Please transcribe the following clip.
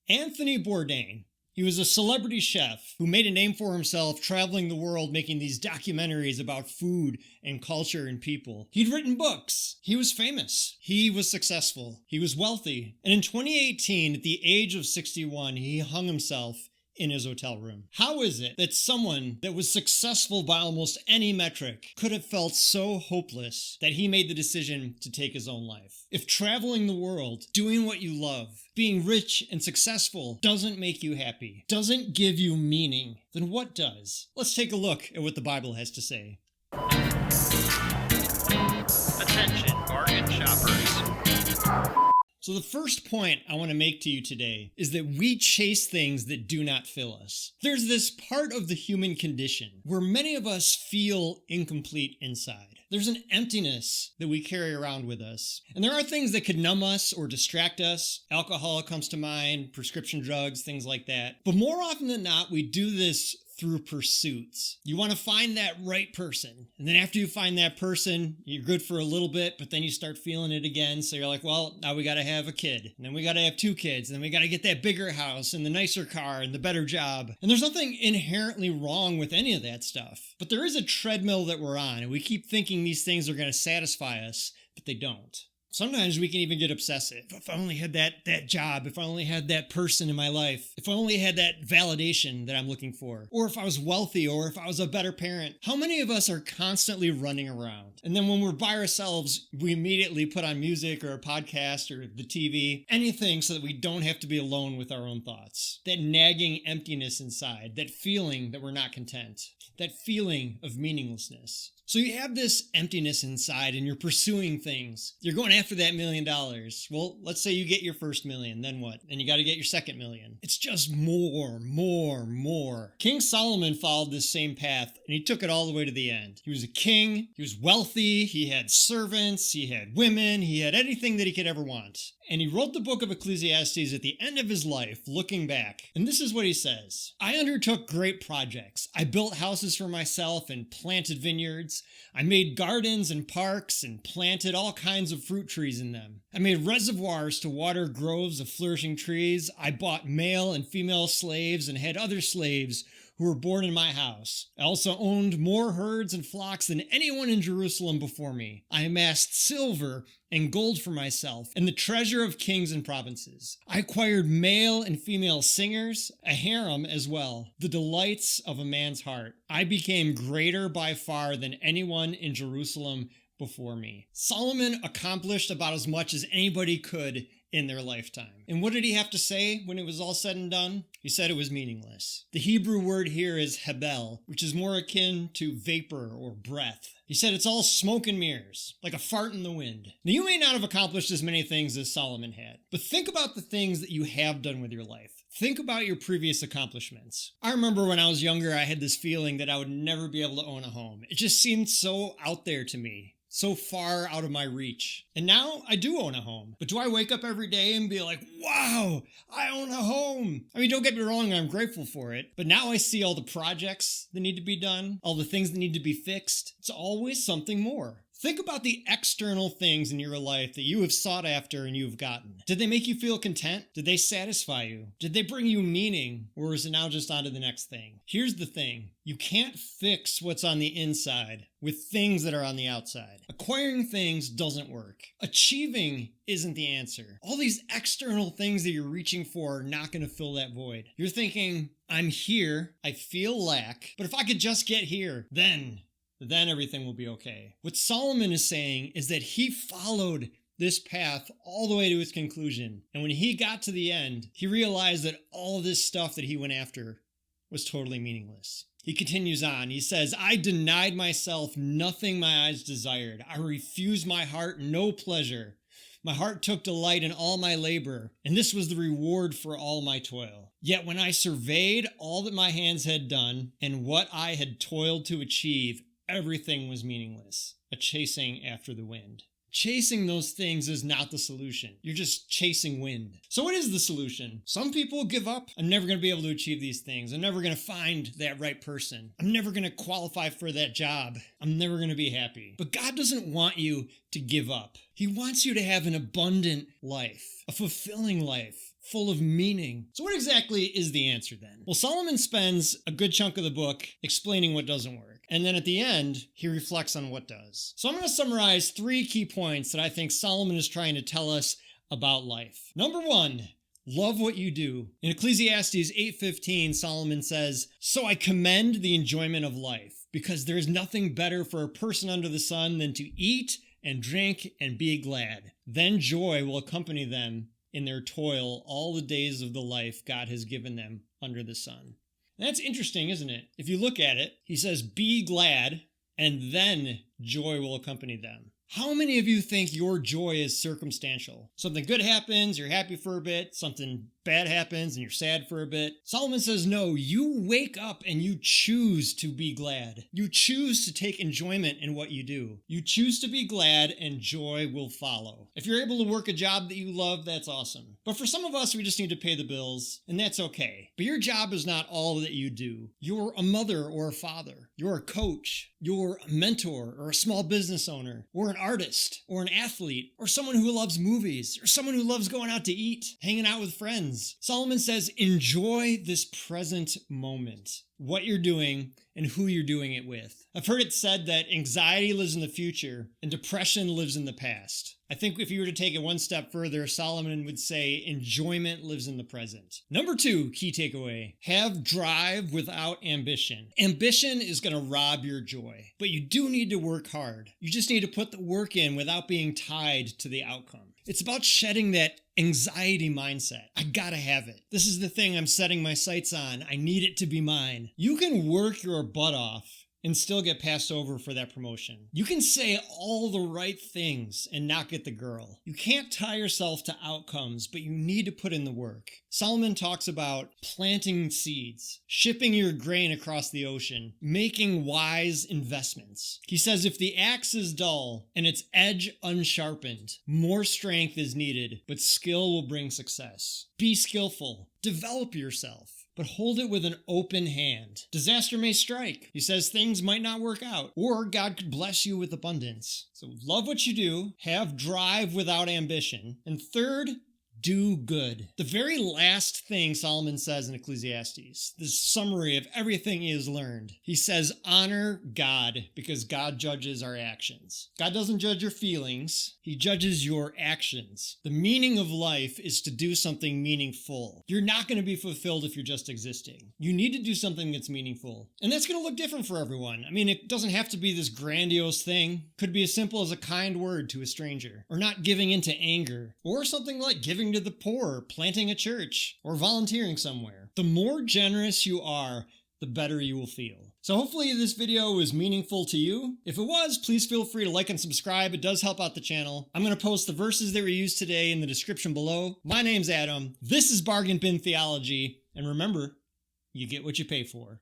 Anthony Bourdain. He was a celebrity chef who made a name for himself traveling the world making these documentaries about food and culture and people. He'd written books. He was famous. He was successful. He was wealthy. And in 2018, at the age of 61, he hung himself in his hotel room. How is it that someone that was successful by almost any metric could have felt so hopeless that he made the decision to take his own life? If traveling the world, doing what you love, being rich and successful doesn't make you happy, doesn't give you meaning, then what does? Let's take a look at what the Bible has to say. Attention, bargain shoppers. So the first point I want to make to you today is that we chase things that do not fill us. There's this part of the human condition where many of us feel incomplete inside. There's an emptiness that we carry around with us. And there are things that could numb us or distract us. Alcohol comes to mind, prescription drugs, things like that. But more often than not, we do this through pursuits. You want to find that right person. And then after you find that person, you're good for a little bit, but then you start feeling it again. So you're like, well, now we got to have a kid. And then we got to have 2 kids. And then we got to get that bigger house and the nicer car and the better job. And there's nothing inherently wrong with any of that stuff. But there is a treadmill that we're on, and we keep thinking these things are going to satisfy us, but they don't. Sometimes we can even get obsessive. If I only had that job, if I only had that person in my life, if I only had that validation that I'm looking for, or if I was wealthy, or if I was a better parent. How many of us are constantly running around? And then when we're by ourselves, we immediately put on music or a podcast or the TV, anything so that we don't have to be alone with our own thoughts. That nagging emptiness inside, that feeling that we're not content, that feeling of meaninglessness. So you have this emptiness inside and you're pursuing things. You're going after that $1 million. Well, let's say you get your first million, then what? And you got to get your second million. It's just more. King Solomon followed this same path and he took it all the way to the end. He was a king, he was wealthy, he had servants, he had women, he had anything that he could ever want. And he wrote the book of Ecclesiastes at the end of his life, looking back. And this is what he says. I undertook great projects. I built houses for myself and planted vineyards. I made gardens and parks and planted all kinds of fruit trees in them. I made reservoirs to water groves of flourishing trees. I bought male and female slaves and had other slaves who were born in my house. I also owned more herds and flocks than anyone in Jerusalem before me. I amassed silver and gold for myself, and the treasure of kings and provinces. I acquired male and female singers, a harem as well, the delights of a man's heart. I became greater by far than anyone in Jerusalem before me. Solomon accomplished about as much as anybody could in their lifetime. And what did he have to say when it was all said and done? He said it was meaningless. The Hebrew word here is hebel, which is more akin to vapor or breath. He said it's all smoke and mirrors, like a fart in the wind. Now, you may not have accomplished as many things as Solomon had, but think about the things that you have done with your life. Think about your previous accomplishments. I remember when I was younger, I had this feeling that I would never be able to own a home. It just seemed so out there to me. So far out of my reach. And now I do own a home. But do I wake up every day and be like, wow, I own a home? I mean, don't get me wrong, I'm grateful for it. But now I see all the projects that need to be done, all the things that need to be fixed. It's always something more. Think about the external things in your life that you have sought after and you've gotten. Did they make you feel content? Did they satisfy you? Did they bring you meaning? Or is it now just on to the next thing? Here's the thing. You can't fix what's on the inside with things that are on the outside. Acquiring things doesn't work. Achieving isn't the answer. All these external things that you're reaching for are not going to fill that void. You're thinking, I'm here, I feel lack, but if I could just get here, then everything will be okay. What Solomon is saying is that he followed this path all the way to its conclusion. And when he got to the end, he realized that all this stuff that he went after was totally meaningless. He continues on. He says, I denied myself nothing my eyes desired. I refused my heart no pleasure. My heart took delight in all my labor, and this was the reward for all my toil. Yet when I surveyed all that my hands had done and what I had toiled to achieve, everything was meaningless, a chasing after the wind. Chasing those things is not the solution. You're just chasing wind. So what is the solution? Some people give up. I'm never going to be able to achieve these things. I'm never going to find that right person. I'm never going to qualify for that job. I'm never going to be happy. But God doesn't want you to give up. He wants you to have an abundant life, a fulfilling life, full of meaning. So what exactly is the answer then? Well, Solomon spends a good chunk of the book explaining what doesn't work. And then at the end, he reflects on what does. So I'm going to summarize 3 key points that I think Solomon is trying to tell us about life. Number 1, love what you do. In Ecclesiastes 8:15, Solomon says, "So I commend the enjoyment of life, because there is nothing better for a person under the sun than to eat and drink and be glad. Then joy will accompany them in their toil all the days of the life God has given them under the sun." And that's interesting, isn't it? If you look at it, he says, be glad, and then joy will accompany them. How many of you think your joy is circumstantial? Something good happens, you're happy for a bit. Something bad happens and you're sad for a bit. Solomon says, no, you wake up and you choose to be glad. You choose to take enjoyment in what you do. You choose to be glad and joy will follow. If you're able to work a job that you love, that's awesome. But for some of us, we just need to pay the bills, and that's okay. But your job is not all that you do. You're a mother or a father. You're a coach. You're a mentor or a small business owner or an artist or an athlete or someone who loves movies or someone who loves going out to eat, hanging out with friends. Solomon says, enjoy this present moment, what you're doing and who you're doing it with. I've heard it said that anxiety lives in the future and depression lives in the past. I think if you were to take it one step further, Solomon would say enjoyment lives in the present. Number 2, key takeaway, have drive without ambition. Ambition is going to rob your joy, but you do need to work hard. You just need to put the work in without being tied to the outcome. It's about shedding that anxiety mindset. I gotta have it. This is the thing I'm setting my sights on. I need it to be mine. You can work your butt off and still get passed over for that promotion. You can say all the right things and not get the girl. You can't tie yourself to outcomes, but you need to put in the work. Solomon talks about planting seeds, shipping your grain across the ocean, making wise investments. He says if the axe is dull and its edge unsharpened, more strength is needed, but skill will bring success. Be skillful. Develop yourself, but hold it with an open hand. Disaster may strike. He says things might not work out, or God could bless you with abundance. So love what you do, have drive without ambition, and third, do good. The very last thing Solomon says in Ecclesiastes, this summary of everything he has learned, he says, honor God because God judges our actions. God doesn't judge your feelings. He judges your actions. The meaning of life is to do something meaningful. You're not going to be fulfilled if you're just existing. You need to do something that's meaningful. And that's going to look different for everyone. I mean, it doesn't have to be this grandiose thing. It could be as simple as a kind word to a stranger, or not giving into anger, or something like giving to the poor, planting a church, or volunteering somewhere. The more generous you are, the better you will feel. So hopefully this video was meaningful to you. If it was, please feel free to like and subscribe. It does help out the channel. I'm going to post the verses that we used today in the description below. My name's Adam. This is Bargain Bin Theology. And remember, you get what you pay for.